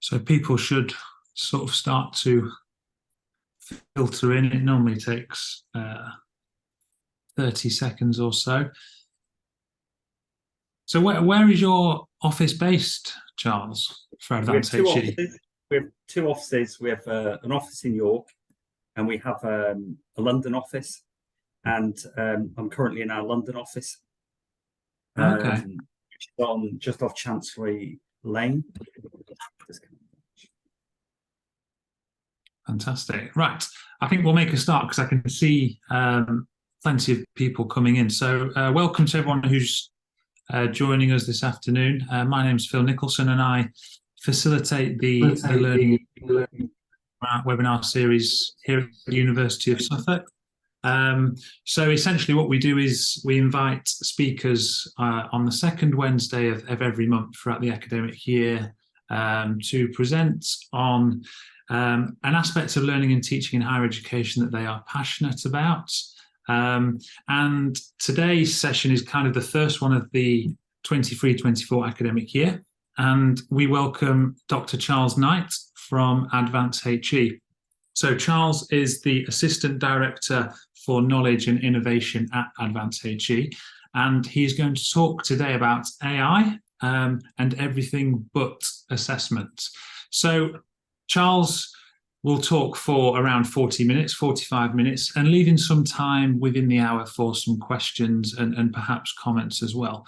So people should sort of start to filter in. It normally takes 30 seconds or so. So where is your office based, Charles, for We have Advance two HE? offices. We have two offices. We have an office in York, and we have a London office. And I'm currently in our London office, Okay, which is on just off Chancery Lane. fantastic. Right, I think we'll make a start because I can see plenty of people coming in. So welcome to everyone who's joining us this afternoon. My name's Phil Nicholson, and I facilitate the learning webinar series here at the University of Suffolk. So essentially what we do is we invite speakers on the second Wednesday of every month throughout the academic year to present on an aspect of learning and teaching in higher education that they are passionate about. And today's session is kind of the first one of the 23-24 academic year. And we welcome Dr. Charles Knight from Advance HE. So Charles is the Assistant Director for Knowledge and Innovation at Advance HE. And he's going to talk today about AI and everything but assessment. So Charles will talk for around 40 minutes, 45 minutes, and leaving some time within the hour for some questions and perhaps comments as well.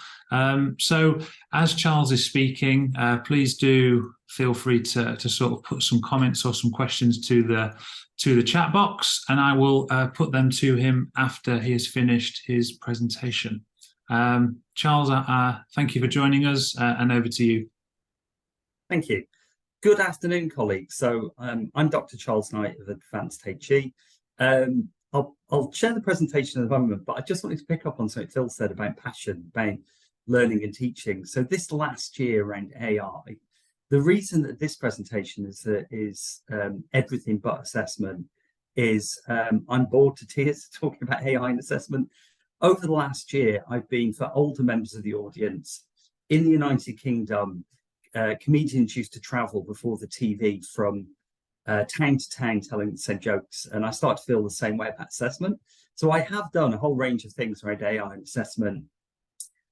So as Charles is speaking, please do feel free to sort of put some comments or some questions to the chat box, and I will put them to him after he has finished his presentation. Charles, thank you for joining us, and over to you. Thank you. Good afternoon, colleagues. So I'm Dr. Charles Knight of Advanced HE. I'll share the presentation in a moment, but I just wanted to pick up on something Phil said about passion, about learning and teaching. So this last year around AI, the reason that this presentation is everything but assessment is I'm bored to tears talking about AI and assessment. Over the last year, I've been, for older members of the audience, in the United Kingdom. Comedians used to travel before the TV from town to town telling the same jokes, and I start to feel the same way about assessment. So I have done a whole range of things around AI and assessment,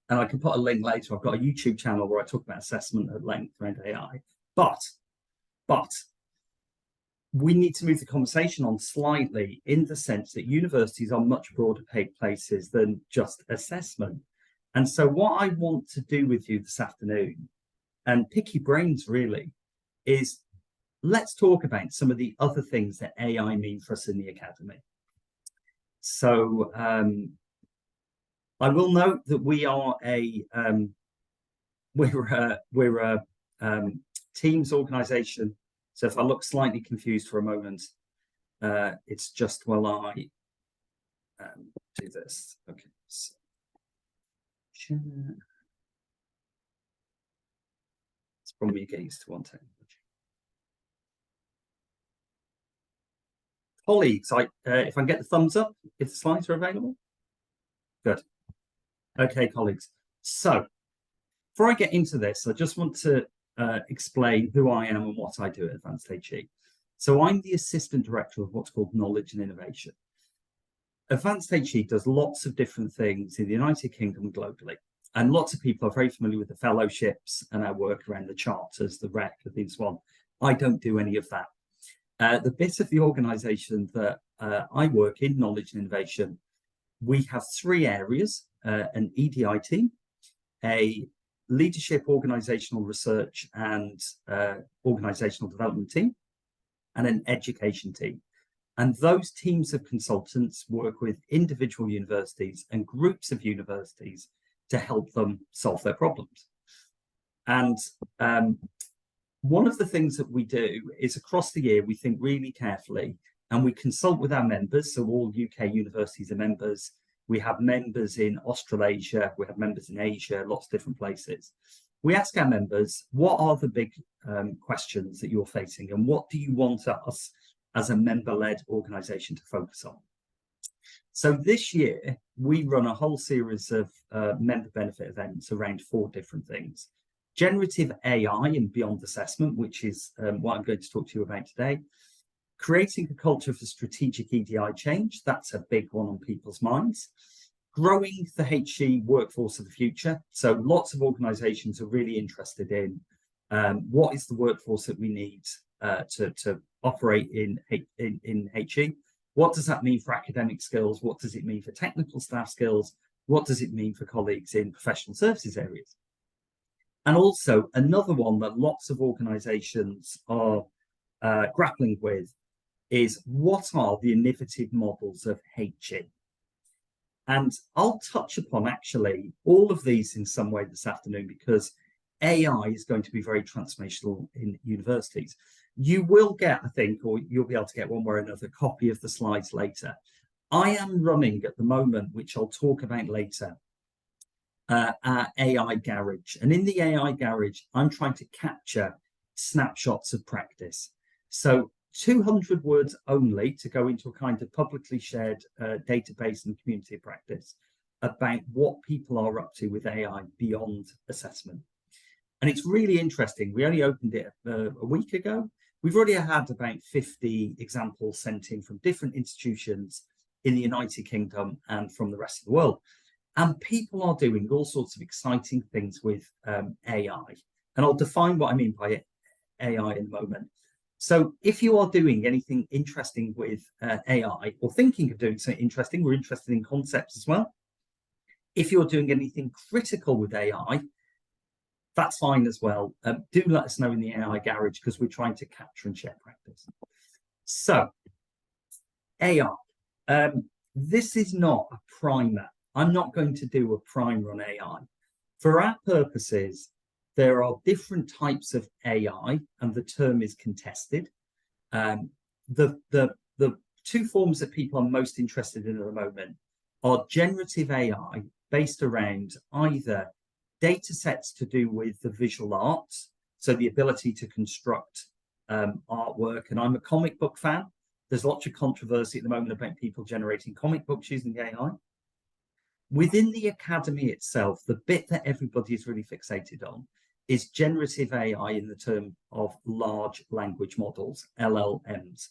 and I can put a link later. I've got a YouTube channel where I talk about assessment at length around AI. But we need to move the conversation on slightly in the sense that universities are much broader places than just assessment. And so what I want to do with you this afternoon, and pick your brains really, is let's talk about some of the other things that AI mean for us in the academy. So I will note that we are we're a Teams organization. So if I look slightly confused for a moment, it's just while I do this. Okay. So, from me getting to one thing. Colleagues, if I can get the thumbs up, if the slides are available. Good. Okay, colleagues. So before I get into this, I just want to explain who I am and what I do at Advanced HE. So I'm the Assistant Director of what's called Knowledge and Innovation. Advanced HE does lots of different things in the United Kingdom and globally. And lots of people are very familiar with the fellowships and our work around the charters, the REC, and so on. I don't do any of that. The bit of the organisation that I work in, Knowledge and Innovation, we have three areas: an EDI team, a leadership, organisational research and organisational development team, and an education team. And those teams of consultants work with individual universities and groups of universities to help them solve their problems. And one of the things that we do is across the year, we think really carefully and we consult with our members. So all UK universities are members. We have members in Australasia, we have members in Asia, lots of different places. We ask our members, what are the big questions that you're facing and what do you want us as a member-led organisation to focus on? So this year, we run a whole series of member benefit events around 4 different things. generative AI and beyond assessment, which is what I'm going to talk to you about today, creating a culture for strategic EDI change, that's a big one on people's minds, growing the HE workforce of the future. So lots of organizations are really interested in what is the workforce that we need to operate in HE? What does that mean for academic skills? What does it mean for technical staff skills? What does it mean for colleagues in professional services areas? And also another one that lots of organizations are grappling with is what are the innovative models of HE? And I'll touch upon actually all of these in some way this afternoon because AI is going to be very transformational in universities. You will get, I think, or you'll be able to get one way or another copy of the slides later. I am running at the moment, which I'll talk about later, our AI garage. And in the AI garage, I'm trying to capture snapshots of practice. So 200 words only to go into a kind of publicly shared database and community of practice about what people are up to with AI beyond assessment. And it's really interesting. We only opened it a week ago. We've already had about 50 examples sent in from different institutions in the United Kingdom and from the rest of the world. And people are doing all sorts of exciting things with AI. And I'll define what I mean by AI in a moment. So if you are doing anything interesting with AI or thinking of doing something interesting, we're interested in concepts as well. If you're doing anything critical with AI, that's fine as well. Do let us know in the AI garage because we're trying to capture and share practice. So AI, this is not a primer. I'm not going to do a primer on AI. For our purposes, there are different types of AI, and the term is contested. The two forms that people are most interested in at the moment are generative AI based around either data sets to do with the visual arts, so the ability to construct artwork. And I'm a comic book fan. There's lots of controversy at the moment about people generating comic books using AI. Within the academy itself, the bit that everybody is really fixated on is generative AI in the term of large language models, LLMs.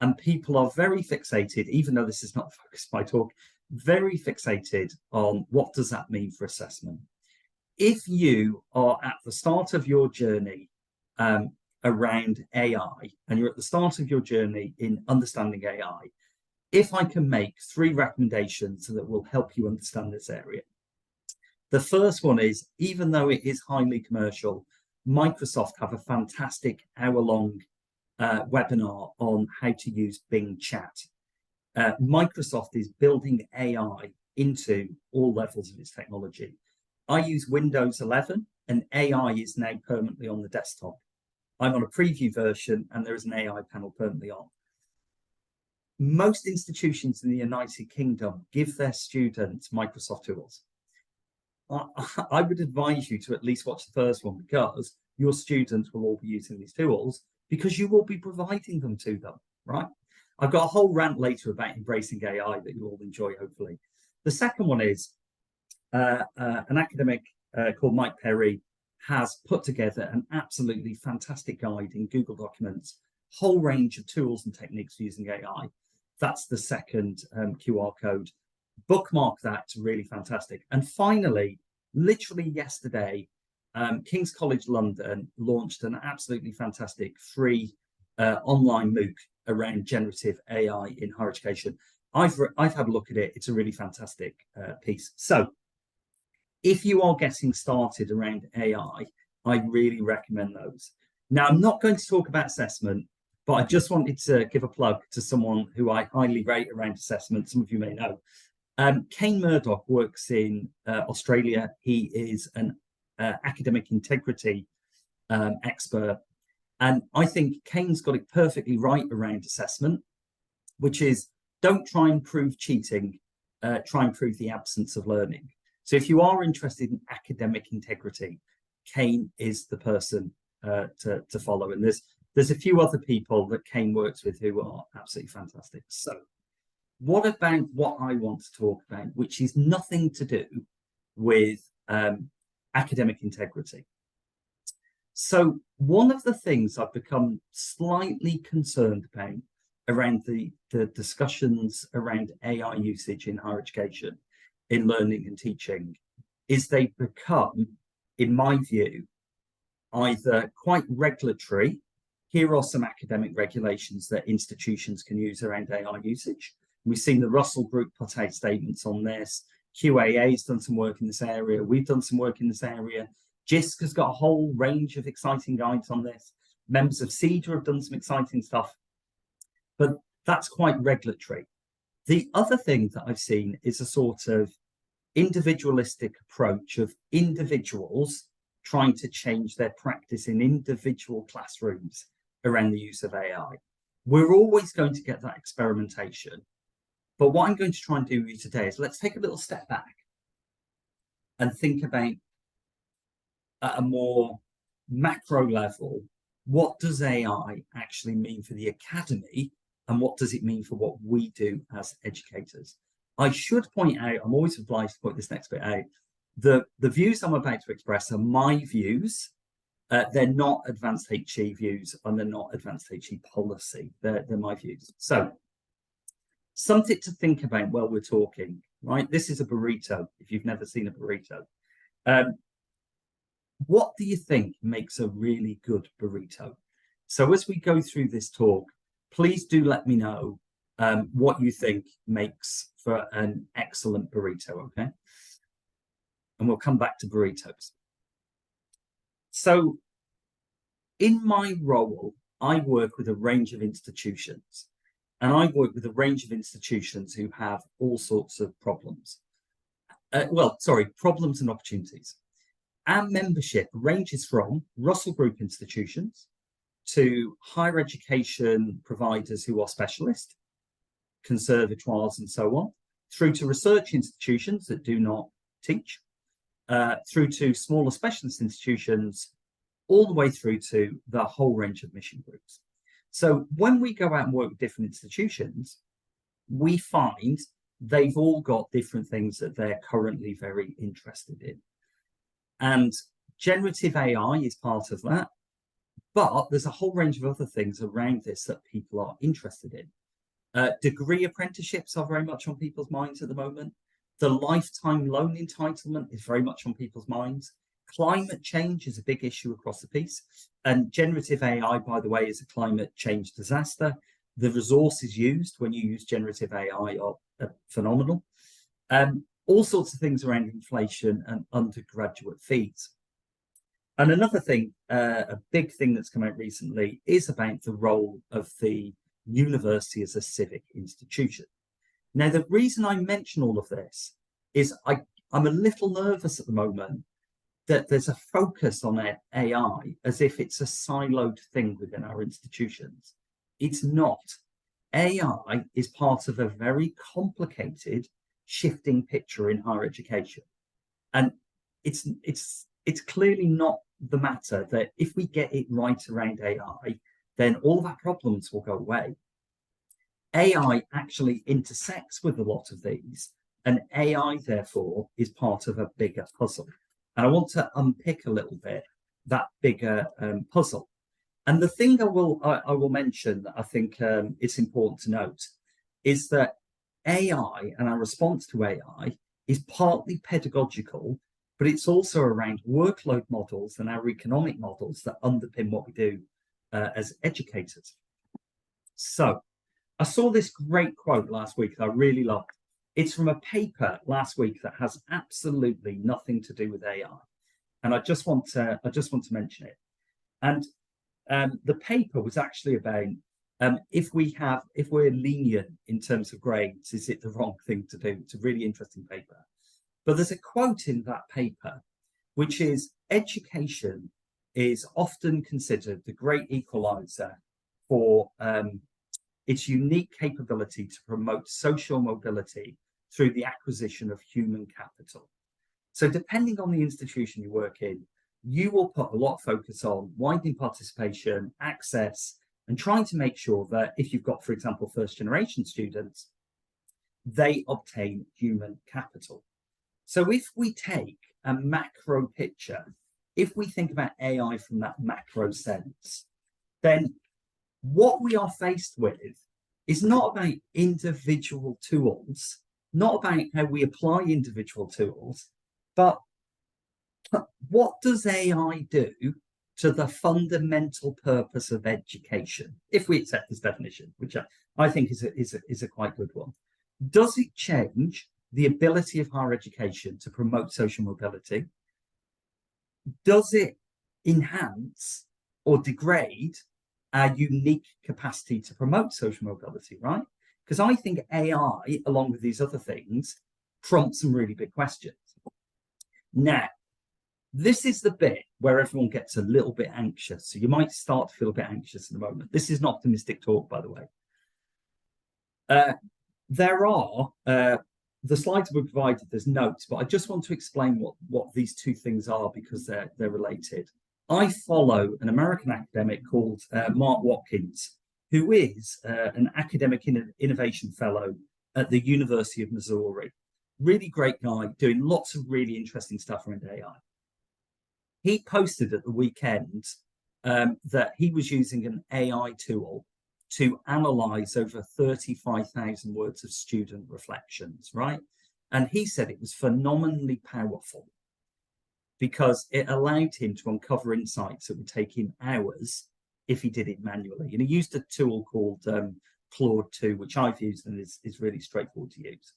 And people are very fixated, even though this is not focused by talk, very fixated on what does that mean for assessment. If you are at the start of your journey around AI, and you're at the start of your journey in understanding AI, if I can make 3 recommendations that will help you understand this area. The first one is, even though it is highly commercial, Microsoft have a fantastic hour-long webinar on how to use Bing Chat. Microsoft is building AI into all levels of its technology. I use Windows 11 and AI is now permanently on the desktop. I'm on a preview version and there is an AI panel permanently on. Most institutions in the United Kingdom give their students Microsoft tools. I would advise you to at least watch the first one because your students will all be using these tools because you will be providing them to them, right? I've got a whole rant later about embracing AI that you'll all enjoy, hopefully. The second one is an academic called Mike Perry has put together an absolutely fantastic guide in Google Documents, whole range of tools and techniques for using AI. That's the second QR code. Bookmark that, it's really fantastic. And finally, literally yesterday, King's College London launched an absolutely fantastic free online MOOC around generative AI in higher education. I've had a look at it. It's a really fantastic piece. So if you are getting started around AI, I really recommend those. Now, I'm not going to talk about assessment, but I just wanted to give a plug to someone who I highly rate around assessment. Some of you may know. Kane Murdoch works in Australia. He is an academic integrity expert. And I think Kane's got it perfectly right around assessment, which is don't try and prove cheating, try and prove the absence of learning. So if you are interested in academic integrity, Kane is the person to follow. And there's a few other people that Kane works with who are absolutely fantastic. So what about what I want to talk about, which is nothing to do with academic integrity? So one of the things I've become slightly concerned about around the discussions around AI usage in higher education, in learning and teaching, is they've become, in my view, either quite regulatory. Here are some academic regulations that institutions can use around AI usage. We've seen the Russell Group put out statements on this. QAA's done some work in this area. We've done some work in this area. JISC has got a whole range of exciting guides on this. Members of CEDA have done some exciting stuff, but that's quite regulatory. The other thing that I've seen is a sort of individualistic approach of individuals trying to change their practice in individual classrooms around the use of AI. We're always going to get that experimentation. But what I'm going to try and do with you today is let's take a little step back and think about at a more macro level, what does AI actually mean for the academy and what does it mean for what we do as educators? I should point out, I'm always obliged to point this next bit out, the views I'm about to express are my views. They're not advanced HE views and they're not advanced HE policy. They're my views. So something to think about while we're talking, right? This is a burrito, if you've never seen a burrito. What do you think makes a really good burrito? So as we go through this talk, please do let me know what you think makes for an excellent burrito, okay? And we'll come back to burritos. So in my role, I work with a range of institutions, and I work with a range of institutions who have all sorts of problems. Problems and opportunities. Our membership ranges from Russell Group institutions to higher education providers who are specialist, conservatoires and so on, through to research institutions that do not teach, through to smaller specialist institutions, all the way through to the whole range of mission groups. So when we go out and work with different institutions, we find they've all got different things that they're currently very interested in. And generative AI is part of that, but there's a whole range of other things around this that people are interested in. Degree apprenticeships are very much on people's minds at the moment. The lifetime loan entitlement is very much on people's minds. Climate change is a big issue across the piece. And generative AI, by the way, is a climate change disaster. The resources used when you use generative AI are phenomenal. All sorts of things around inflation and undergraduate fees. And another thing, a big thing that's come out recently is about the role of the university as a civic institution. Now, the reason I mention all of this is I'm a little nervous at the moment that there's a focus on AI as if it's a siloed thing within our institutions. It's not. AI is part of a very complicated shifting picture in higher education. And it's clearly not the matter that if we get it right around AI, then all of our problems will go away. AI actually intersects with a lot of these, and AI, therefore, is part of a bigger puzzle. And I want to unpick a little bit that bigger puzzle. And the thing I will mention that I think it's important to note is that AI and our response to AI is partly pedagogical, but it's also around workload models and our economic models that underpin what we do as educators. So I saw this great quote last week that I really loved. It's from a paper last week that has absolutely nothing to do with AI, and I just want to mention it. And the paper was actually about if we're lenient in terms of grades, is it the wrong thing to do? It's a really interesting paper. But there's a quote in that paper, which is education is often considered the great equalizer for its unique capability to promote social mobility through the acquisition of human capital. So depending on the institution you work in, you will put a lot of focus on widening participation, access, and trying to make sure that if you've got, for example, first generation students, they obtain human capital. So if we take a macro picture if we think about AI from that macro sense, then what we are faced with is not about individual tools, not about how we apply individual tools, but what does AI do to the fundamental purpose of education, if we accept this definition, which I think is a quite good one. Does it change the ability of higher education to promote social mobility? Does it enhance or degrade our unique capacity to promote social mobility, right? Because I think AI, along with these other things, prompts some really big questions. Now, this is the bit where everyone gets a little bit anxious. So you might start to feel a bit anxious in a moment. This is an optimistic talk, by the way. There are, the slides were provided, there's notes, but I just want to explain what these two things are because they're related. I follow an American academic called Mark Watkins, who is an academic innovation fellow at the University of Missouri. Really great guy, doing lots of really interesting stuff around AI. He posted at the weekend that he was using an AI tool to analyze over 35,000 words of student reflections, right? And he said it was phenomenally powerful because it allowed him to uncover insights that would take him hours if he did it manually. And he used a tool called Claude 2, which I've used and is really straightforward to use.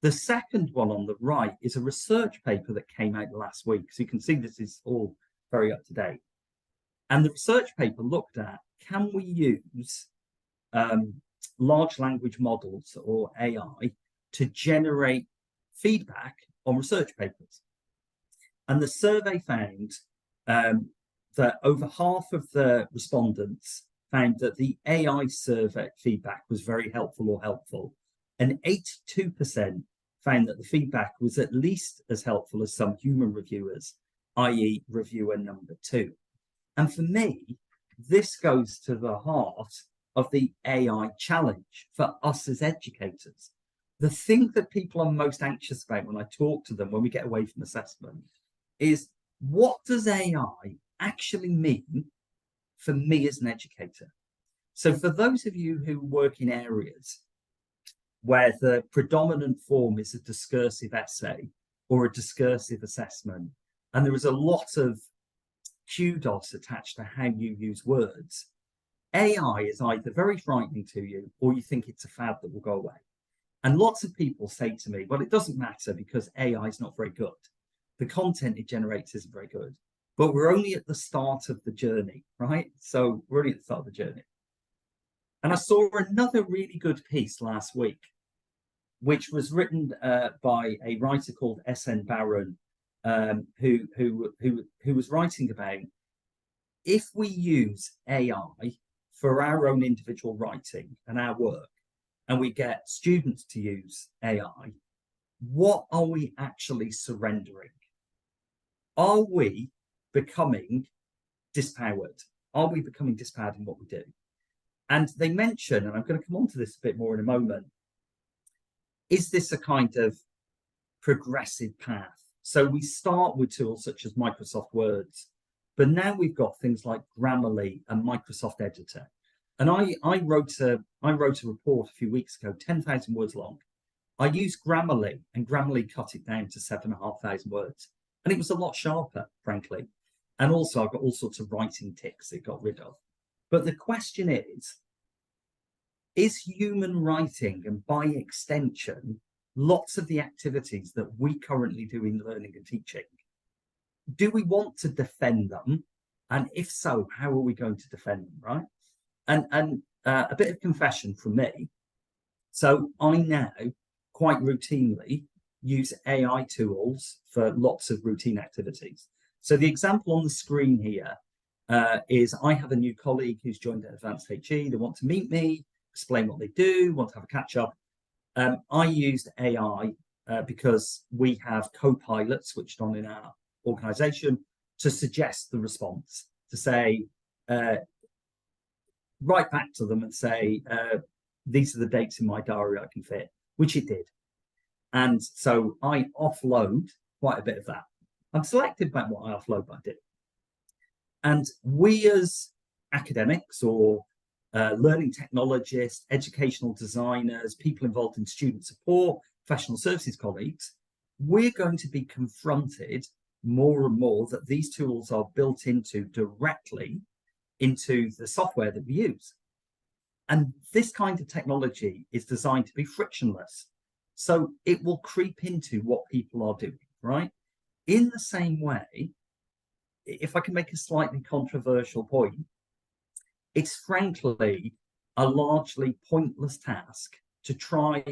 The second one on the right is a research paper that came out last week. So you can see this is all very up to date. And the research paper looked at, can we use large language models or AI to generate feedback on research papers? And the survey found that over half of the respondents found that the AI survey feedback was very helpful or helpful. And 82% found that the feedback was at least as helpful as some human reviewers, i.e. reviewer number 2. And for me, this goes to the heart of the AI challenge for us as educators. The thing that people are most anxious about when I talk to them, when we get away from assessment, is what does AI actually mean for me as an educator? So for those of you who work in areas where the predominant form is a discursive essay or a discursive assessment, and there is a lot of kudos attached to how you use words, AI is either very frightening to you or you think it's a fad that will go away. And lots of people say to me, well, it doesn't matter because AI is not very good. The content it generates isn't very good, but we're only at the start of the journey, right? So we're only at the start of the journey. And I saw another really good piece last week, which was written by a writer called S.N. Barron, who was writing about if we use AI for our own individual writing and our work, and we get students to use AI, what are we actually surrendering? Are we becoming dispowered? Are we becoming dispowered in what we do? And they mention, and I'm going to come on to this a bit more in a moment, is this a kind of progressive path? So we start with tools such as Microsoft Words, but now we've got things like Grammarly and Microsoft Editor. And I wrote a report a few weeks ago, 10,000 words long. I used Grammarly, and Grammarly cut it down to 7,500 words. And it was a lot sharper, frankly. And also I've got all sorts of writing tics it got rid of. But the question is human writing, and by extension, lots of the activities that we currently do in learning and teaching, do we want to defend them? And if so, how are we going to defend them, right? And a bit of confession from me. So I now quite routinely use AI tools for lots of routine activities. So the example on the screen here is I have a new colleague who's joined at Advanced HE. They want to meet me, explain what they do, want to have a catch up. I used AI because we have co-pilots switched on in our organization to suggest the response, to say, write back to them and say, these are the dates in my diary I can fit, which it did. And so I offload quite a bit of that. I'm selective about what I offload my data. And we as academics or learning technologists, educational designers, people involved in student support, professional services colleagues, we're going to be confronted more and more that these tools are built into directly into the software that we use. And this kind of technology is designed to be frictionless. So it will creep into what people are doing, right? In the same way, if I can make a slightly controversial point, it's frankly a largely pointless task to try.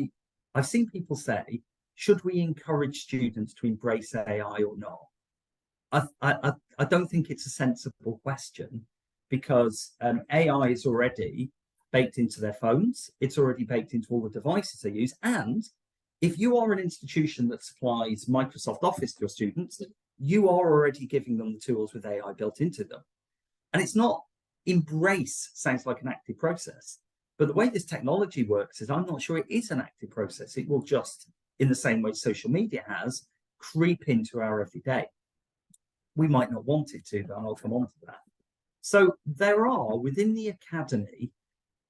I've seen people say, should we encourage students to embrace AI or not? I don't think it's a sensible question, because AI is already baked into their phones. It's already baked into all the devices they use. And if you are an institution that supplies Microsoft Office to your students, you are already giving them the tools with AI built into them. And it's not, embrace sounds like an active process, but the way this technology works is I'm not sure it is an active process. It will just, in the same way social media has, creep into our everyday. We might not want it to, but I'll come on to that. So there are, within the academy,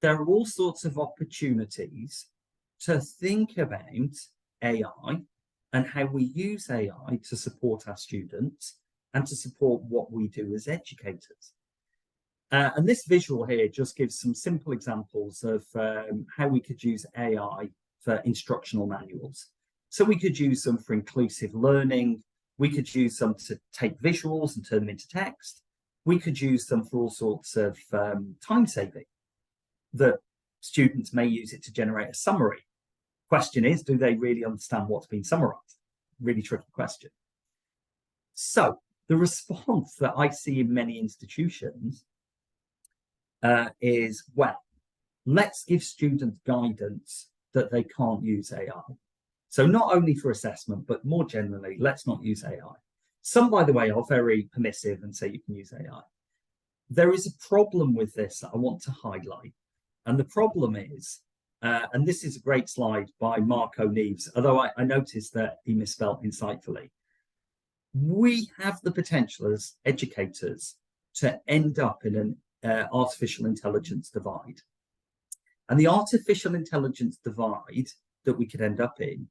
there are all sorts of opportunities to think about AI and how we use AI to support our students and to support what we do as educators. And this visual here just gives some simple examples of how we could use AI for instructional manuals. So we could use them for inclusive learning. We could use them to take visuals and turn them into text. We could use them for all sorts of time saving, that students may use it to generate a summary. Question is, do they really understand what's been summarized? Really tricky question. So the response that I see in many institutions is, well, let's give students guidance that they can't use AI. So not only for assessment, but more generally, let's not use AI. Some, by the way, are very permissive and say you can use AI. There is a problem with this that I want to highlight. And the problem is, and this is a great slide by Mark O'Neves, although I noticed that he misspelled insightfully. We have the potential as educators to end up in an artificial intelligence divide. And the artificial intelligence divide that we could end up in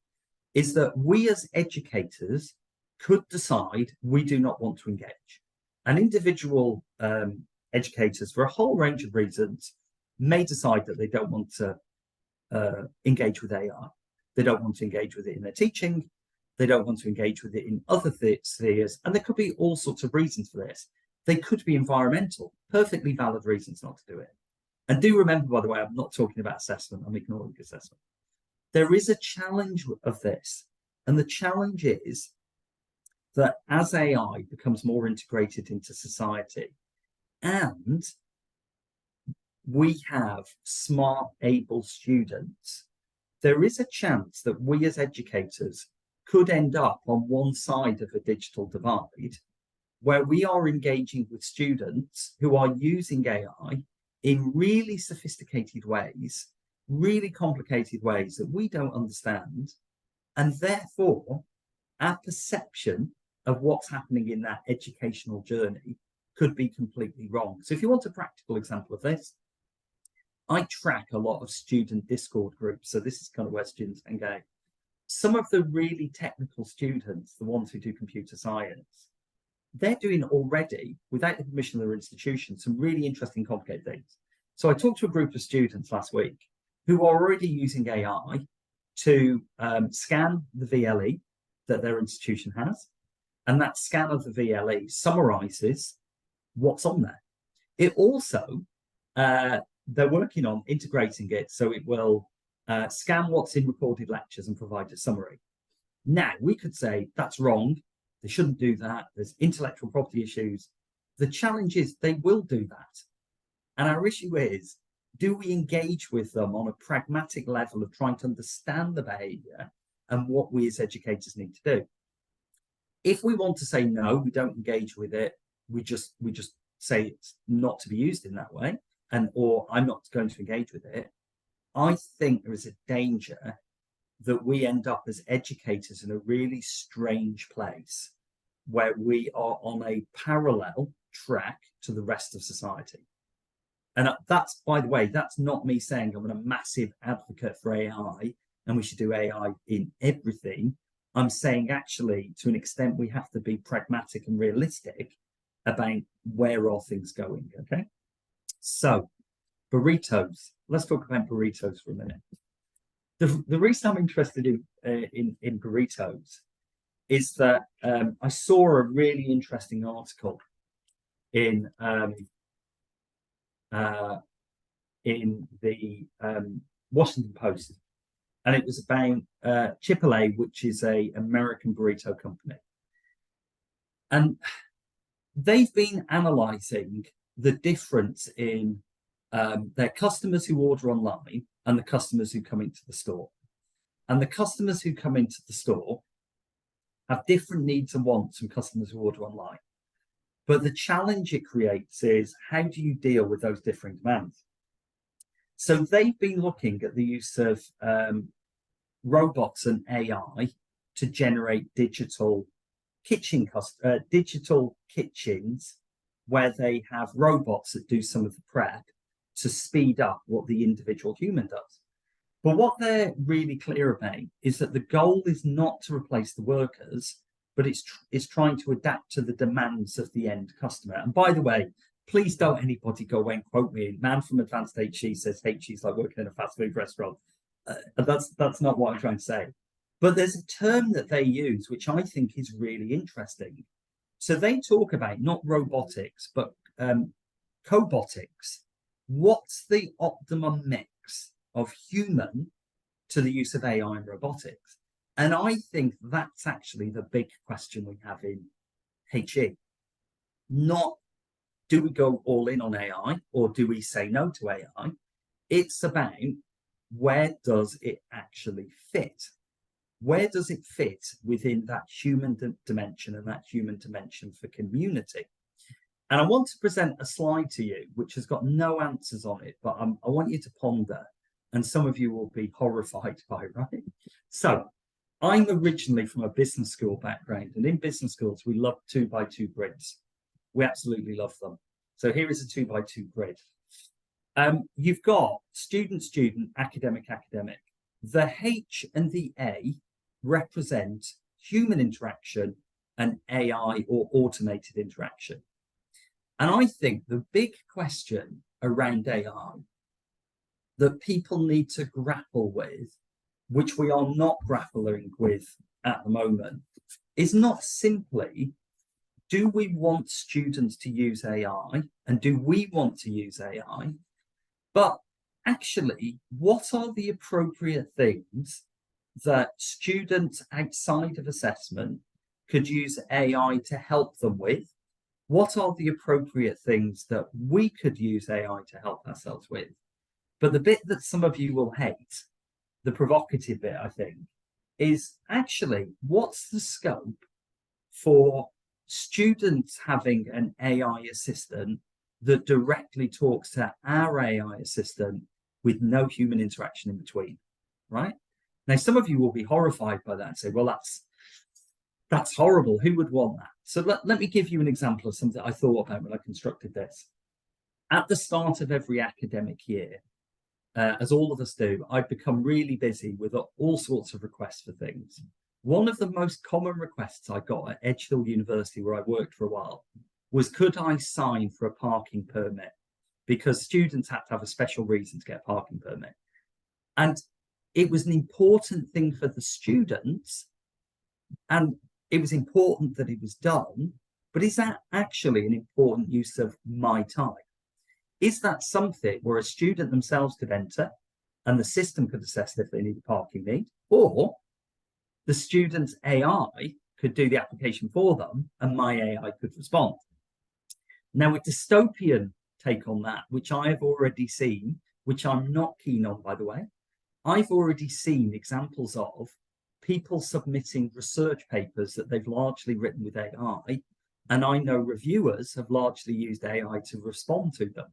is that we as educators could decide we do not want to engage. And individual educators, for a whole range of reasons, may decide that they don't want to engage with AI. They don't want to engage with it in their teaching. They don't want to engage with it in other spheres. And there could be all sorts of reasons for this. They could be environmental, perfectly valid reasons not to do it. And do remember, by the way, I'm not talking about assessment. I'm ignoring assessment. There is a challenge of this. And the challenge is that as AI becomes more integrated into society and we have smart, able students, there is a chance that we as educators could end up on one side of a digital divide where we are engaging with students who are using AI in really sophisticated ways, really complicated ways that we don't understand. And therefore, our perception of what's happening in that educational journey could be completely wrong. So if you want a practical example of this, I track a lot of student Discord groups. So this is kind of where students engage. Some of the really technical students, the ones who do computer science, they're doing already, without the permission of their institution, some really interesting, complicated things. So I talked to a group of students last week who are already using AI to scan the VLE that their institution has. And that scan of the VLE summarizes what's on there. It also, they're working on integrating it so it will scan what's in recorded lectures and provide a summary. Now, we could say that's wrong. They shouldn't do that. There's intellectual property issues. The challenge is they will do that. And our issue is, do we engage with them on a pragmatic level of trying to understand the behavior and what we as educators need to do? If we want to say, no, we don't engage with it, we just say it's not to be used in that way, or I'm not going to engage with it, I think there is a danger that we end up as educators in a really strange place where we are on a parallel track to the rest of society. And that's, by the way, that's not me saying I'm a massive advocate for AI and we should do AI in everything. I'm saying actually, to an extent, we have to be pragmatic and realistic about where are things going, okay? So, burritos. Let's talk about burritos for a minute. The reason I'm interested in burritos is that I saw a really interesting article in the Washington Post, and it was about Chipotle, which is a American burrito company, and they've been analysing the difference in their customers who order online and the customers who come into the store. And the customers who come into the store have different needs and wants from customers who order online. But the challenge it creates is, how do you deal with those differing demands? So they've been looking at the use of robots and AI to generate digital kitchens where they have robots that do some of the prep to speed up what the individual human does. But what they're really clear about is that the goal is not to replace the workers, but it's trying to adapt to the demands of the end customer. And by the way, please don't anybody go away and quote me. Man from Advanced HE says HE is like working in a fast food restaurant. That's not what I'm trying to say. But there's a term that they use, which I think is really interesting. So they talk about not robotics, but cobotics. What's the optimum mix of human to the use of AI and robotics? And I think that's actually the big question we have in HE. Not, do we go all in on AI or do we say no to AI? It's about, where does it actually fit? Where does it fit within that human dimension and that human dimension for community? And I want to present a slide to you, which has got no answers on it, but I want you to ponder, and some of you will be horrified by it, right? So I'm originally from a business school background, and in business schools, we love 2x2 grids. We absolutely love them. So here is a 2x2 grid. You've got student, student, academic, academic. The H and the A represent human interaction and AI or automated interaction. And I think the big question around AI that people need to grapple with, which we are not grappling with at the moment, is not simply, do we want students to use AI and do we want to use AI? But actually, what are the appropriate things that students outside of assessment could use AI to help them with? What are the appropriate things that we could use AI to help ourselves with? But the bit that some of you will hate, the provocative bit, I think, is actually, what's the scope for students having an AI assistant that directly talks to our AI assistant with no human interaction in between, right? Now, some of you will be horrified by that and say, well, that's horrible. Who would want that? So let me give you an example of something I thought about when I constructed this. At the start of every academic year, as all of us do, I've become really busy with all sorts of requests for things. One of the most common requests I got at Edge Hill University, where I worked for a while, was, could I sign for a parking permit? Because students had to have a special reason to get a parking permit. And it was an important thing for the students, and it was important that it was done, but is that actually an important use of my time? Is that something where a student themselves could enter and the system could assess if they need a parking need, or the student's AI could do the application for them and my AI could respond? Now, a dystopian take on that, which I have already seen, which I'm not keen on, by the way, I've already seen examples of people submitting research papers that they've largely written with AI, and I know reviewers have largely used AI to respond to them.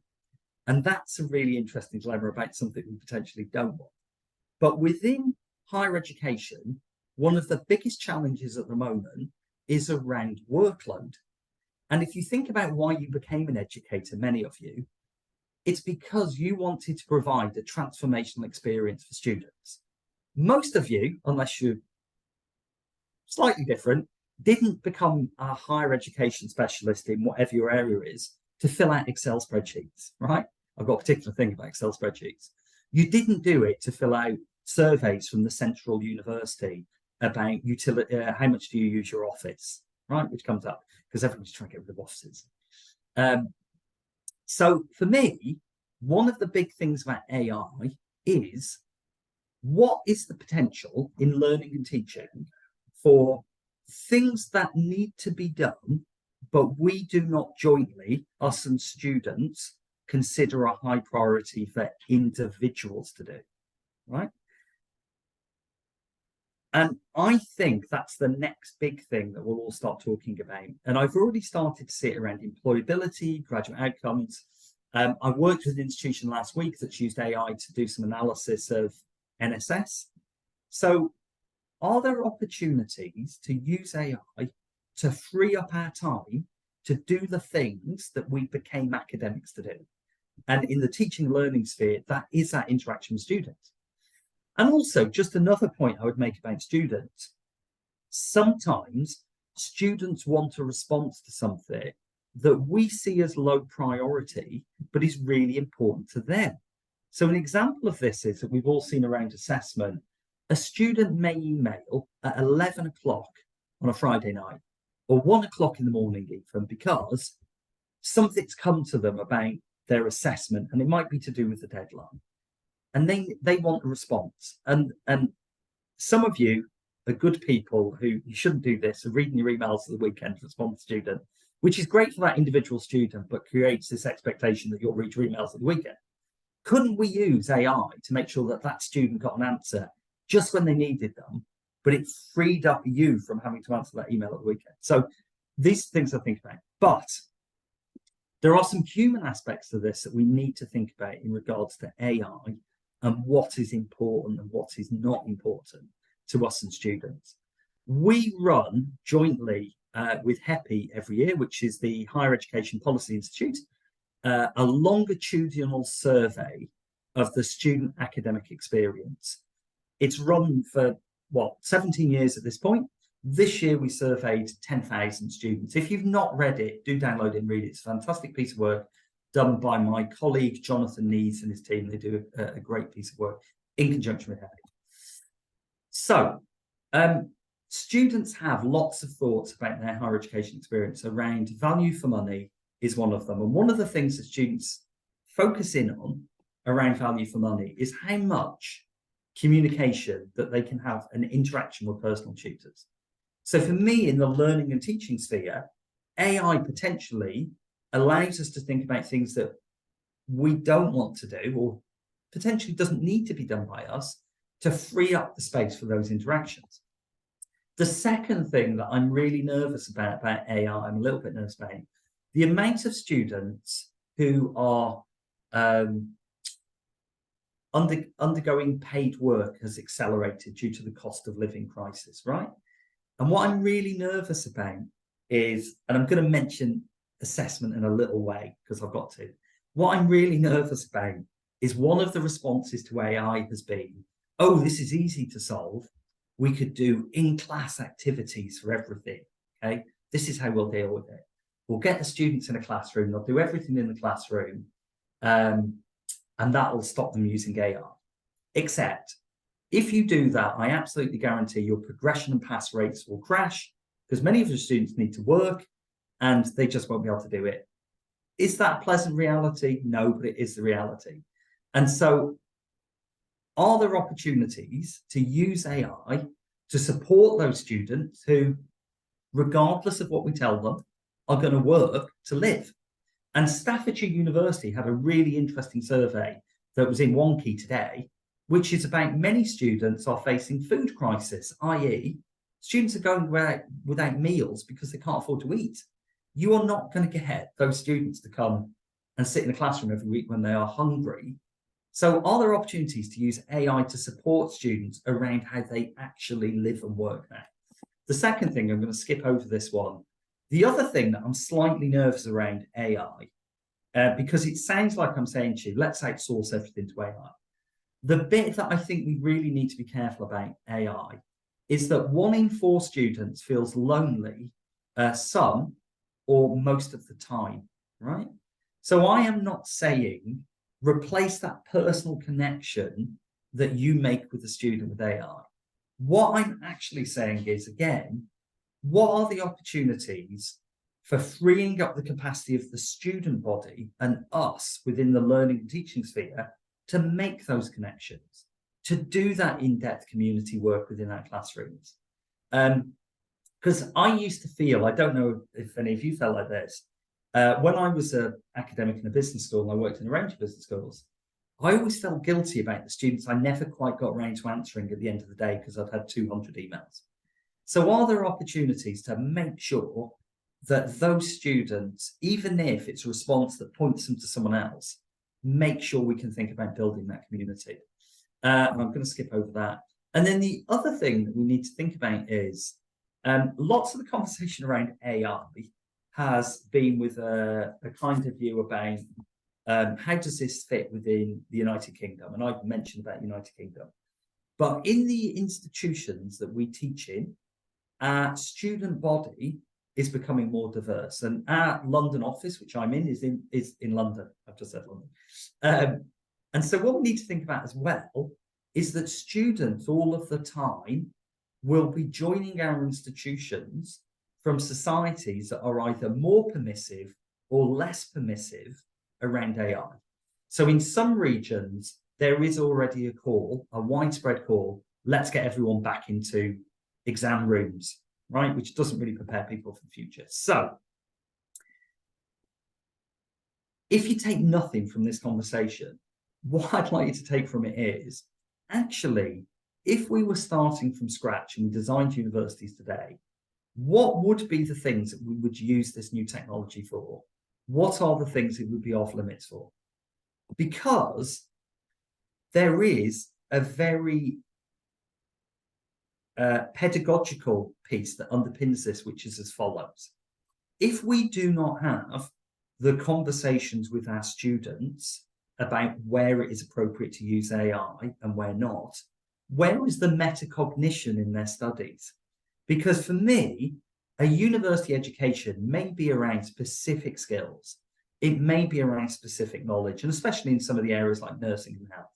And that's a really interesting dilemma about something we potentially don't want. But within higher education, one of the biggest challenges at the moment is around workload. And if you think about why you became an educator, many of you, it's because you wanted to provide a transformational experience for students. Most of you, unless you're slightly different, didn't become a higher education specialist in whatever your area is to fill out Excel spreadsheets, right? I've got a particular thing about Excel spreadsheets. You didn't do it to fill out surveys from the central university about utility, how much do you use your office, right? Which comes up because everyone's trying to get rid of offices. So for me, one of the big things about AI is what is the potential in learning and teaching for things that need to be done, but we do not jointly, us and students, consider a high priority for individuals to do, right? And I think that's the next big thing that we'll all start talking about. And I've already started to see it around employability, graduate outcomes. I worked with an institution last week that's used AI to do some analysis of NSS. So are there opportunities to use AI to free up our time to do the things that we became academics to do? And in the teaching and learning sphere, that is that interaction with students. And also, just another point I would make about students, sometimes students want a response to something that we see as low priority, but is really important to them. So an example of this is that we've all seen around assessment. A student may email at 11 o'clock on a Friday night or 1 o'clock in the morning even because something's come to them about their assessment, and it might be to do with the deadline. And they want a response. And some of you are good people who, you shouldn't do this, are reading your emails at the weekend to respond to the student, which is great for that individual student, but creates this expectation that you'll read your emails at the weekend. Couldn't we use AI to make sure that that student got an answer just when they needed them, but it freed up you from having to answer that email at the weekend? So these things I think about. But there are some human aspects to this that we need to think about in regards to AI and what is important and what is not important to us and students. We run jointly with HEPI every year, which is the Higher Education Policy Institute, a longitudinal survey of the student academic experience. It's run for, 17 years at this point. This year we surveyed 10,000 students. If you've not read it, do download it and read it. It's a fantastic piece of work done by my colleague, Jonathan Nees, and his team. They do a great piece of work in conjunction with HEPI. So, students have lots of thoughts about their higher education experience around value for money is one of them. And one of the things that students focus in on around value for money is how much communication that they can have an interaction with personal tutors. So for me, in the learning and teaching sphere, AI potentially allows us to think about things that we don't want to do or potentially doesn't need to be done by us to free up the space for those interactions. The second thing that I'm really nervous about AI, I'm a little bit nervous about, the amount of students who are undergoing paid work has accelerated due to the cost of living crisis, right? And what I'm really nervous about is, and I'm going to mention assessment in a little way because I've got to, what I'm really nervous about is one of the responses to AI has been, oh, this is easy to solve. We could do in-class activities for everything, okay? This is how we'll deal with it. We'll get the students in a classroom, they'll do everything in the classroom, and that will stop them using AI. Except, if you do that, I absolutely guarantee your progression and pass rates will crash because many of your students need to work and they just won't be able to do it. Is that a pleasant reality? No, but it is the reality. And so, are there opportunities to use AI to support those students who, regardless of what we tell them, are going to work to live? And Staffordshire University had a really interesting survey that was in Wonky today, which is about many students are facing food crisis, i.e. students are going without meals because they can't afford to eat. You are not going to get those students to come and sit in the classroom every week when they are hungry. So are there opportunities to use AI to support students around how they actually live and work now? The second thing, I'm going to skip over this one. The other thing that I'm slightly nervous around AI, because it sounds like I'm saying to you, let's outsource everything to AI. The bit that I think we really need to be careful about AI is that 1 in 4 students feels lonely some or most of the time, right? So I am not saying replace that personal connection that you make with the student with AI. What I'm actually saying is, again, what are the opportunities for freeing up the capacity of the student body and us within the learning and teaching sphere to make those connections, to do that in-depth community work within our classrooms? Because I used to feel, I don't know if any of you felt like this, when I was an academic in a business school and I worked in a range of business schools, I always felt guilty about the students I never quite got around to answering at the end of the day because I'd had 200 emails. So are there opportunities to make sure that those students, even if it's a response that points them to someone else, make sure we can think about building that community? I'm going to skip over that. And then the other thing that we need to think about is lots of the conversation around AI has been with a kind of view about how does this fit within the United Kingdom? And I've mentioned about United Kingdom. But in the institutions that we teach in, our student body is becoming more diverse. And our London office, which I'm in, is in London. I've just said London. And so what we need to think about as well is that students all of the time will be joining our institutions from societies that are either more permissive or less permissive around AI. So in some regions, there is already a call, a widespread call, let's get everyone back into exam rooms, right? Which doesn't really prepare people for the future. So if you take nothing from this conversation, what I'd like you to take from it is, actually, if we were starting from scratch and we designed universities today, what would be the things that we would use this new technology for? What are the things it would be off limits for? Because there is a very pedagogical piece that underpins this, which is as follows. If we do not have the conversations with our students about where it is appropriate to use AI and where not, where is the metacognition in their studies? Because for me, a university education may be around specific skills. It may be around specific knowledge, and especially in some of the areas like nursing and health.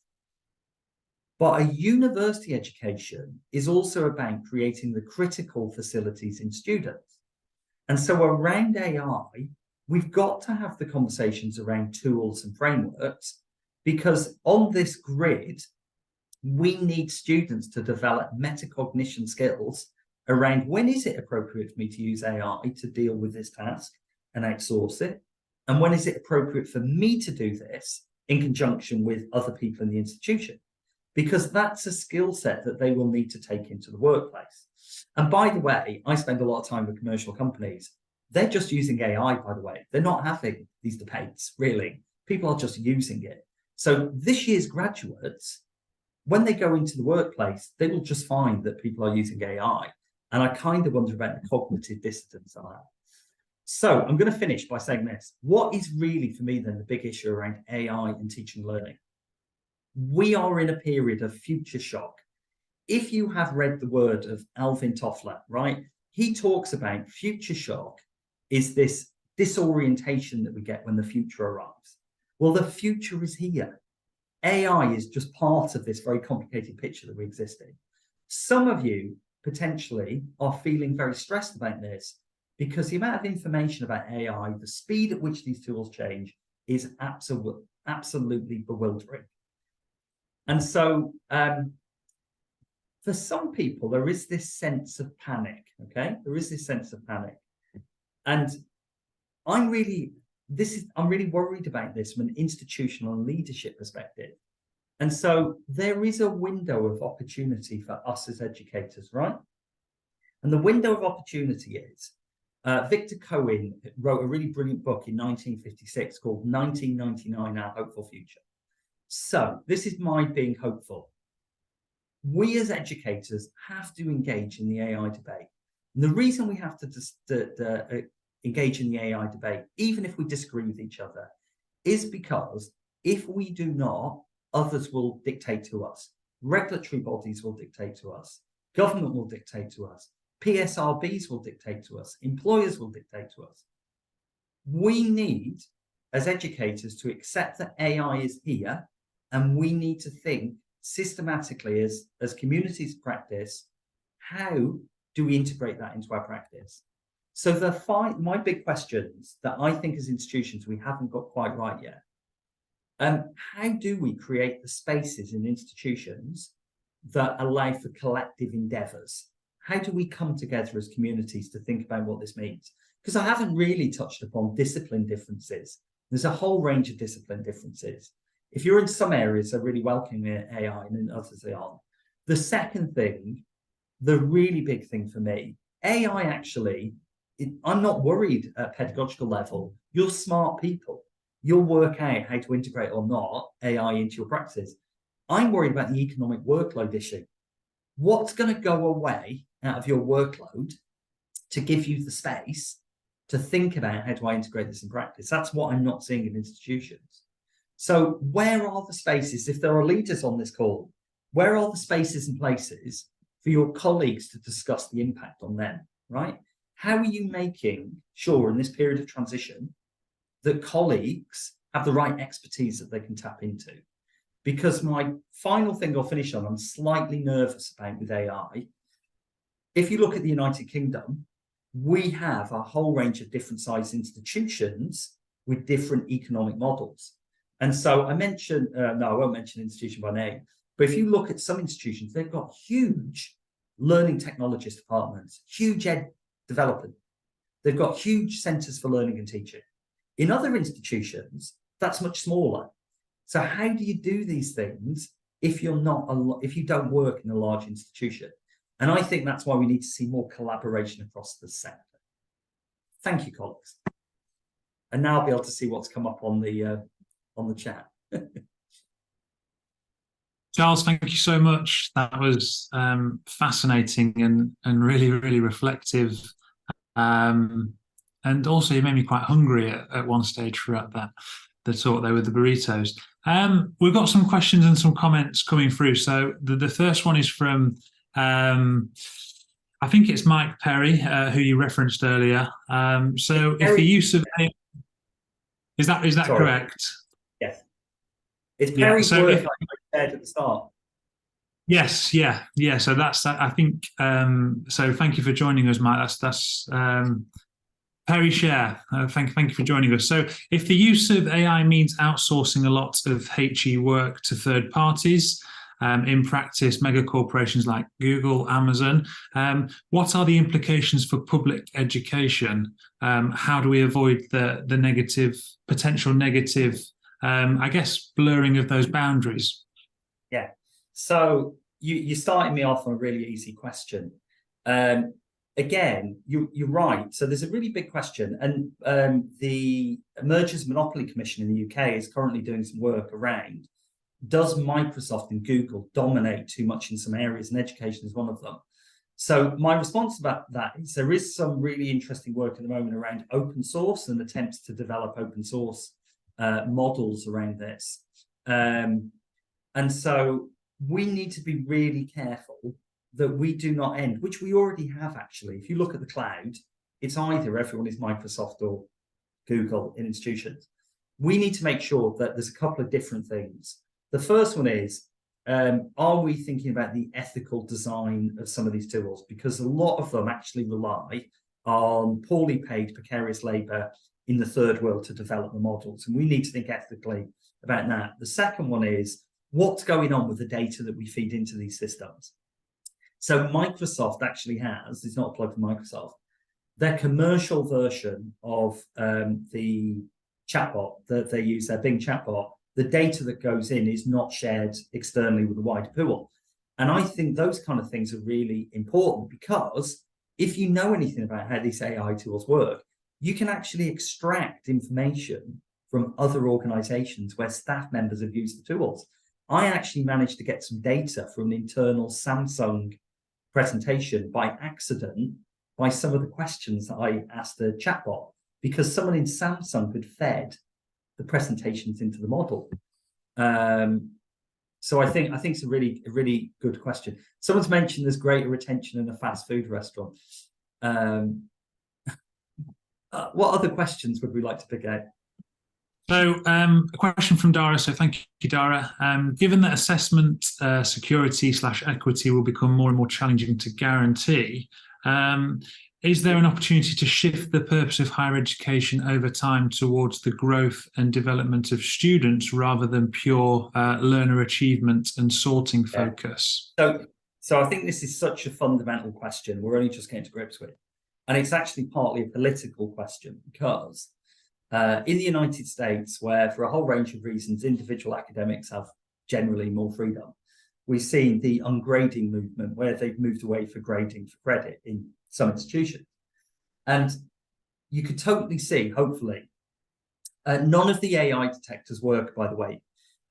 But a university education is also about creating the critical facilities in students. And so around AI, we've got to have the conversations around tools and frameworks, because on this grid, we need students to develop metacognition skills around when is it appropriate for me to use AI to deal with this task and outsource it? And when is it appropriate for me to do this in conjunction with other people in the institution? Because that's a skill set that they will need to take into the workplace. And by the way, I spend a lot of time with commercial companies. They're just using AI, by the way. They're not having these debates, really. People are just using it. So this year's graduates, when they go into the workplace, they will just find that people are using AI. And I kind of wonder about the cognitive dissonance on that. So I'm going to finish by saying this. What is really, for me, then, the big issue around AI and teaching and learning? We are in a period of future shock. If you have read the word of Alvin Toffler, right, he talks about future shock is this disorientation that we get when the future arrives. Well, the future is here. AI is just part of this very complicated picture that we exist in. Some of you potentially are feeling very stressed about this because the amount of information about AI, the speed at which these tools change, is absolutely bewildering. And so for some people, there is this sense of panic, okay? There is this sense of panic. And I'm really worried about this from an institutional and leadership perspective. And so there is a window of opportunity for us as educators, right? And the window of opportunity is, Victor Cohen wrote a really brilliant book in 1956 called 1999, Our Hopeful Future. So this is my being hopeful. We as educators have to engage in the AI debate. And the reason we have to engage in the AI debate, even if we disagree with each other, is because if we do not, others will dictate to us. Regulatory bodies will dictate to us. Government will dictate to us. PSRBs will dictate to us. Employers will dictate to us. We need, as educators, to accept that AI is here, and we need to think systematically as communities practice, how do we integrate that into our practice? So my big questions that I think as institutions we haven't got quite right yet. How do we create the spaces in institutions that allow for collective endeavours? How do we come together as communities to think about what this means? Because I haven't really touched upon discipline differences. There's a whole range of discipline differences. If you're in some areas, they're really welcoming AI, and in others they aren't. The second thing, the really big thing for me, AI actually, I'm not worried at pedagogical level. You're smart people. You'll work out how to integrate or not AI into your practices. I'm worried about the economic workload issue. What's going to go away out of your workload to give you the space to think about how do I integrate this in practice? That's what I'm not seeing in institutions. So where are the spaces, if there are leaders on this call, where are the spaces and places for your colleagues to discuss the impact on them, right? How are you making sure in this period of transition that colleagues have the right expertise that they can tap into? Because my final thing I'll finish on, I'm slightly nervous about with AI. If you look at the United Kingdom, we have a whole range of different size institutions with different economic models. And so I mentioned, no, I won't mention institution by name, but if you look at some institutions, they've got huge learning technologist departments, huge ed development. They've got huge centres for learning and teaching. In other institutions, that's much smaller. So how do you do these things if you don't work in a large institution? And I think that's why we need to see more collaboration across the sector. Thank you, colleagues. And now I'll be able to see what's come up on the chat. Charles, thank you so much. That was fascinating and really, really reflective. And also you made me quite hungry at one stage throughout the talk there with the burritos. We've got some questions and some comments coming through. So the first one is from, I think it's Mike Perry, who you referenced earlier. So if the use of AI, is that correct? Yes. It's Perry's work I said at the start. Yes, yeah. So that's that. I think. So thank you for joining us, Mike. That's Perry Share. Thank you for joining us. So if the use of AI means outsourcing a lot of HE work to third parties, in practice, mega corporations like Google, Amazon, what are the implications for public education? How do we avoid the potential negative, I guess, blurring of those boundaries? Yeah. So you started me off on a really easy question. Again, you're right. So there's a really big question, and the Mergers and Monopoly Commission in the UK is currently doing some work around, does Microsoft and Google dominate too much in some areas, and education is one of them. So my response about that is there is some really interesting work at the moment around open source and attempts to develop open source models around this. And so we need to be really careful that we do not end, which we already have actually. If you look at the cloud, it's either everyone is Microsoft or Google in institutions. We need to make sure that there's a couple of different things. The first one is, are we thinking about the ethical design of some of these tools? Because a lot of them actually rely on poorly paid, precarious labour in the third world to develop the models. And we need to think ethically about that. The second one is, what's going on with the data that we feed into these systems? So Microsoft actually has, it's not a plug for Microsoft, their commercial version of the chatbot that they use, their Bing chatbot, the data that goes in is not shared externally with the wider pool. And I think those kind of things are really important, because if you know anything about how these AI tools work, you can actually extract information from other organizations where staff members have used the tools. I actually managed to get some data from an internal Samsung presentation by accident by some of the questions that I asked the chatbot, because someone in Samsung had fed the presentations into the model. So I think it's a really good question. Someone's mentioned there's greater retention in a fast food restaurant. What other questions would we like to pick out? So a question from Dara. So thank you, Dara. Given that assessment security/equity will become more and more challenging to guarantee, is there an opportunity to shift the purpose of higher education over time towards the growth and development of students rather than pure learner achievement and sorting focus? So I think this is such a fundamental question. We're only just getting to grips with it. And it's actually partly a political question, because in the United States, where for a whole range of reasons, individual academics have generally more freedom, we've seen the ungrading movement where they've moved away from grading for credit in some institutions. And you could totally see, hopefully, none of the AI detectors work, by the way.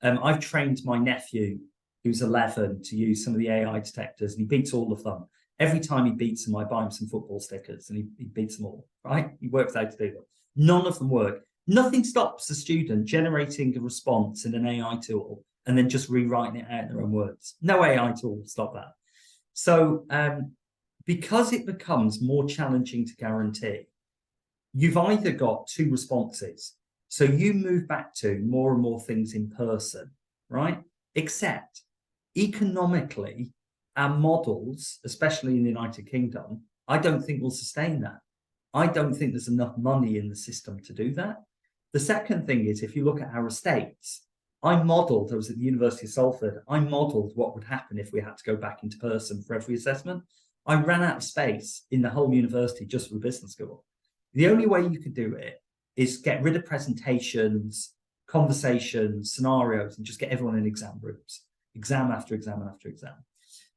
I've trained my nephew, who's 11, to use some of the AI detectors, and he beats all of them. Every time he beats them, I buy him some football stickers, and he beats them all, right? He works out to do them. None of them work. Nothing stops the student generating a response in an AI tool and then just rewriting it out in their own words. No AI tool will stop that. So because it becomes more challenging to guarantee, you've either got two responses. So you move back to more and more things in person, right? Except economically, our models, especially in the United Kingdom, I don't think will sustain that. I don't think there's enough money in the system to do that. The second thing is, if you look at our estates, I was at the University of Salford, I modelled what would happen if we had to go back into person for every assessment. I ran out of space in the whole university just for the business school. The only way you could do it is get rid of presentations, conversations, scenarios, and just get everyone in exam rooms, exam after exam after exam.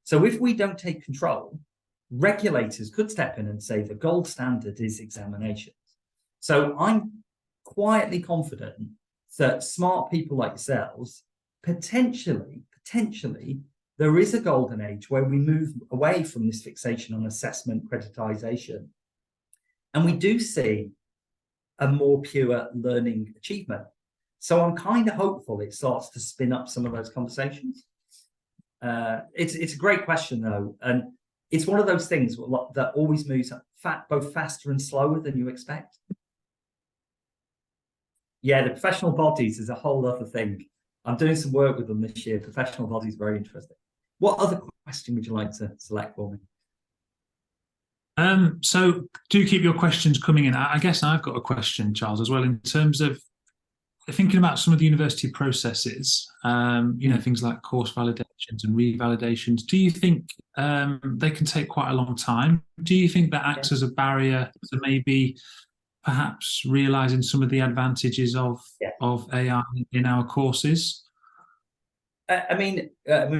So if we don't take control, regulators could step in and say the gold standard is examinations. So I'm quietly confident that smart people like yourselves, potentially, there is a golden age where we move away from this fixation on assessment creditization. And we do see a more pure learning achievement. So I'm kind of hopeful it starts to spin up some of those conversations. It's a great question, though. And it's one of those things that always moves both faster and slower than you expect. Yeah, the professional bodies is a whole other thing. I'm doing some work with them this year. Professional bodies, very interesting. What other question would you like to select for me? So do keep your questions coming in. I guess I've got a question, Charles, as well, in terms of thinking about some of the university processes, things like course validations and revalidations. Do you think they can take quite a long time? Do you think that acts as a barrier to maybe perhaps realizing some of the advantages of AI in our courses? I mean,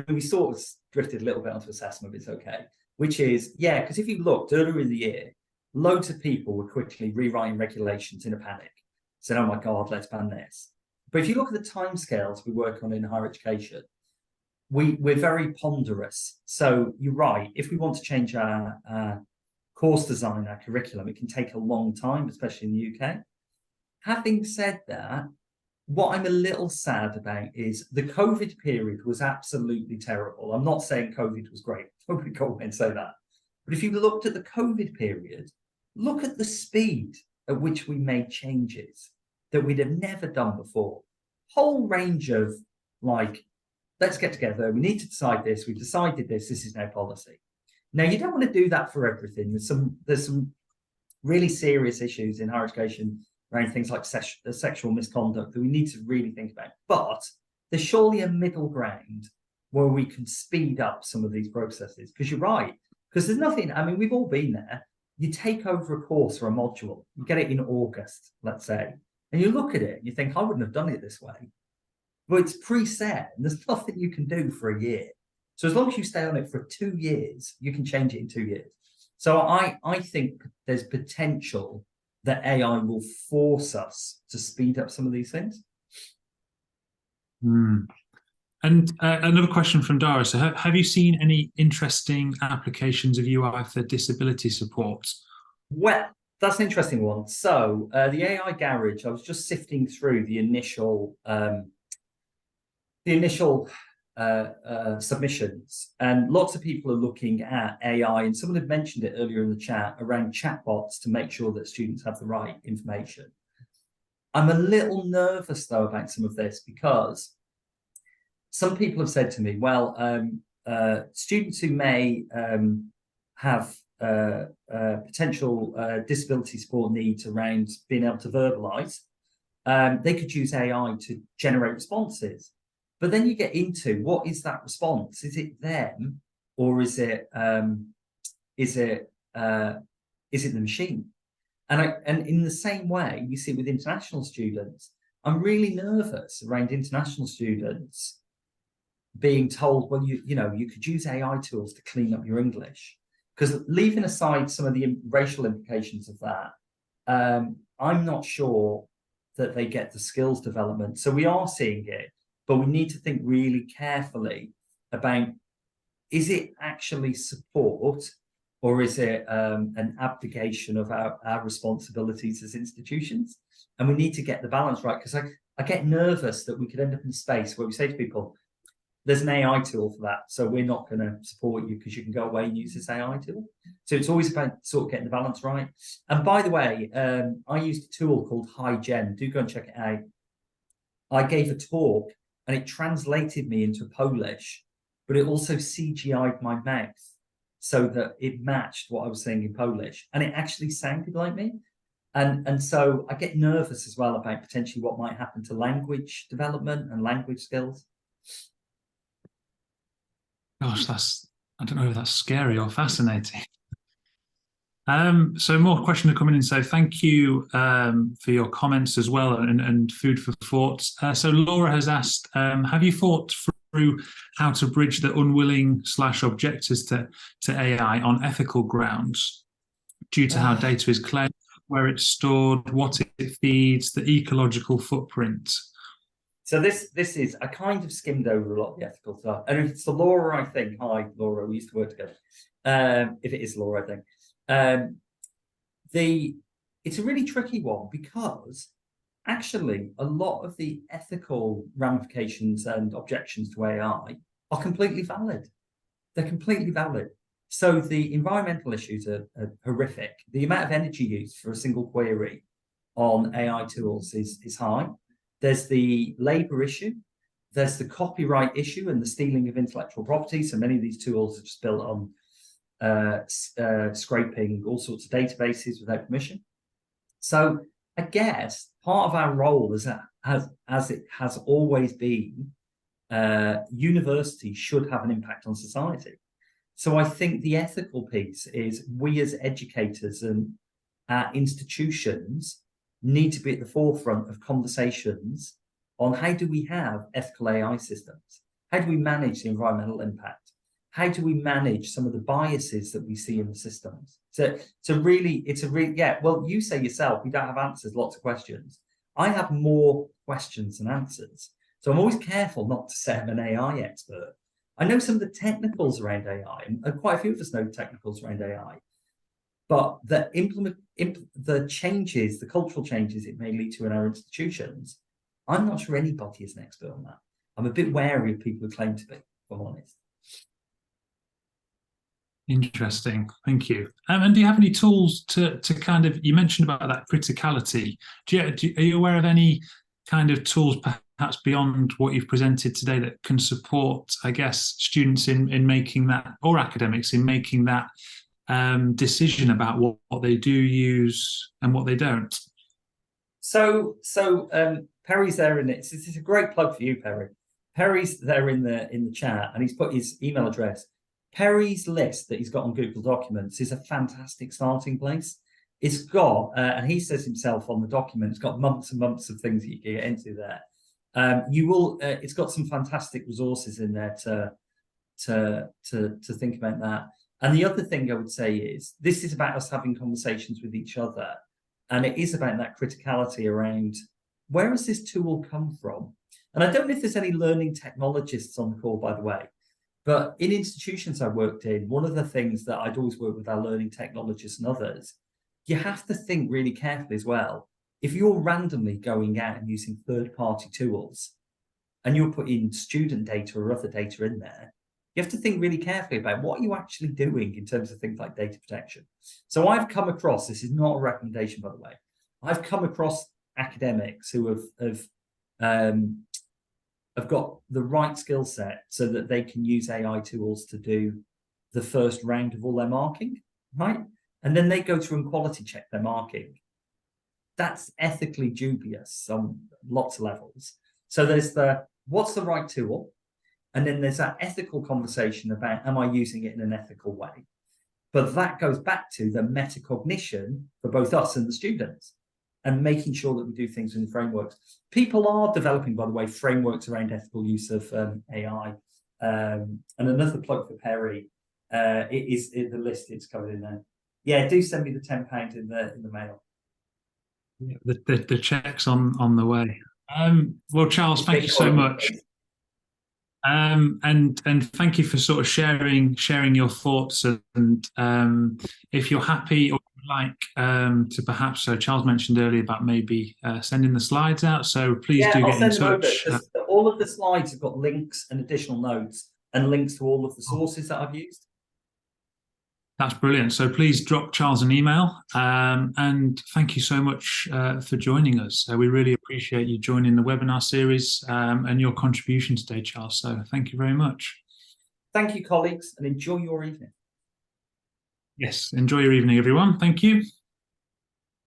we sort of drifted a little bit onto assessment, but it's okay. Which is, because if you looked earlier in the year, loads of people were quickly rewriting regulations in a panic, saying, oh my God, let's ban this. But if you look at the timescales we work on in higher education, we're very ponderous. So you're right, if we want to change our course design, our curriculum, it can take a long time, especially in the UK. Having said that, what I'm a little sad about is the COVID period was absolutely terrible. I'm not saying COVID was great. Nobody go away and say that. But if you looked at the COVID period, look at the speed at which we made changes that we'd have never done before. Whole range of let's get together. We need to decide this. We've decided this. This is now policy. Now, you don't want to do that for everything. There's some really serious issues in higher education around things like sexual misconduct that we need to really think about. But there's surely a middle ground where we can speed up some of these processes. Because you're right. Because there's nothing, I mean, we've all been there. You take over a course or a module, you get it in August, let's say, and you look at it and you think, I wouldn't have done it this way. But it's preset and there's nothing you can do for a year. So as long as you stay on it for 2 years, you can change it in 2 years. So I think there's potential that AI will force us to speed up some of these things. And another question from Dara. So, have you seen any interesting applications of UI for disability support? Well, that's an interesting one. So the AI Garage, I was just sifting through the initial submissions, and lots of people are looking at AI, and someone had mentioned it earlier in the chat around chatbots to make sure that students have the right information. I'm a little nervous though about some of this because some people have said to me, well, students who may have potential disability support needs around being able to verbalize, they could use AI to generate responses. But then you get into, what is that response? Is it them, or is it the machine? And in the same way, you see with international students, I'm really nervous around international students being told, well, you could use AI tools to clean up your English. Because leaving aside some of the racial implications of that, I'm not sure that they get the skills development. So we are seeing it, but we need to think really carefully about, is it actually support, or is it an abdication of our responsibilities as institutions? And we need to get the balance right, because I get nervous that we could end up in a space where we say to people, there's an AI tool for that, so we're not going to support you because you can go away and use this AI tool. So it's always about sort of getting the balance right. And by the way, I used a tool called HiGen. Do go and check it out. I gave a talk and it translated me into Polish, but it also CGI'd my mouth so that it matched what I was saying in Polish, and it actually sounded like me. And so I get nervous as well about potentially what might happen to language development and language skills. Gosh, I don't know if that's scary or fascinating. So more questions are coming in. So thank you for your comments as well, and food for thought. So Laura has asked, have you thought through how to bridge the unwilling/objectors to AI on ethical grounds due to how data is collected, where it's stored, what it feeds, the ecological footprint? So this is, I kind of skimmed over a lot of the ethical stuff. And if it's the Laura, I think, hi, Laura, we used to work together. If it is Laura, I think. It's a really tricky one, because actually a lot of the ethical ramifications and objections to AI are completely valid. They're completely valid. So the environmental issues are horrific. The amount of energy used for a single query on AI tools is high. There's the labor issue. There's the copyright issue and the stealing of intellectual property. So many of these tools are just built on scraping all sorts of databases without permission. So I guess part of our role is that, as it has always been, universities should have an impact on society. So I think the ethical piece is, we as educators and our institutions need to be at the forefront of conversations on how do we have ethical AI systems? How do we manage the environmental impact? How do we manage some of the biases that we see in the systems? So well, you say yourself, we don't have answers, lots of questions. I have more questions than answers. So I'm always careful not to say I'm an AI expert. I know some of the technicals around AI, and quite a few of us know technicals around AI. But the changes, the cultural changes it may lead to in our institutions, I'm not sure anybody is an expert on that. I'm a bit wary of people who claim to be, if I'm honest. Interesting, thank you. And do you have any tools to kind of, you mentioned about that criticality. Are you aware of any kind of tools, perhaps beyond what you've presented today, that can support, I guess, students in making that, or academics in making that decision about what they do use and what they don't? So Perry's there in it. It's a great plug for you, Perry. Perry's there in the chat, and he's put his email address. Perry's list that he's got on Google Documents is a fantastic starting place. It's got, and he says himself on the document, it's got months and months of things that you can get into there. It's got some fantastic resources in there to think about that. And the other thing I would say is, this is about us having conversations with each other. And it is about that criticality around, where has this tool come from? And I don't know if there's any learning technologists on the call, by the way, but in institutions I worked in, one of the things that I'd always work with our learning technologists and others, you have to think really carefully as well. If you're randomly going out and using third-party tools and you're putting student data or other data in there, you have to think really carefully about what you're actually doing in terms of things like data protection. So I've come across, this is not a recommendation, by the way, I've come across academics who have got the right skill set so that they can use AI tools to do the first round of all their marking, right? And then they go through and quality check their marking. That's ethically dubious on lots of levels. So there's what's the right tool? And then there's that ethical conversation about, am I using it in an ethical way? But that goes back to the metacognition for both us and the students and making sure that we do things in frameworks. People are developing, by the way, frameworks around ethical use of AI. And another plug for Perry, the list is covered in there. Yeah, do send me the £10 in the mail. Yeah, the check's on the way. Well, Charles, thank you so much. And thank you for sort of sharing your thoughts, and if you're happy or would like to perhaps, so Charles mentioned earlier about maybe sending the slides out, so please do get in touch. All of the slides have got links and additional notes and links to all of the sources that I've used. That's brilliant. So please drop Charles an email, and thank you so much for joining us. We really appreciate you joining the webinar series and your contribution today, Charles. So thank you very much. Thank you, colleagues, and enjoy your evening. Yes, enjoy your evening, everyone. Thank you.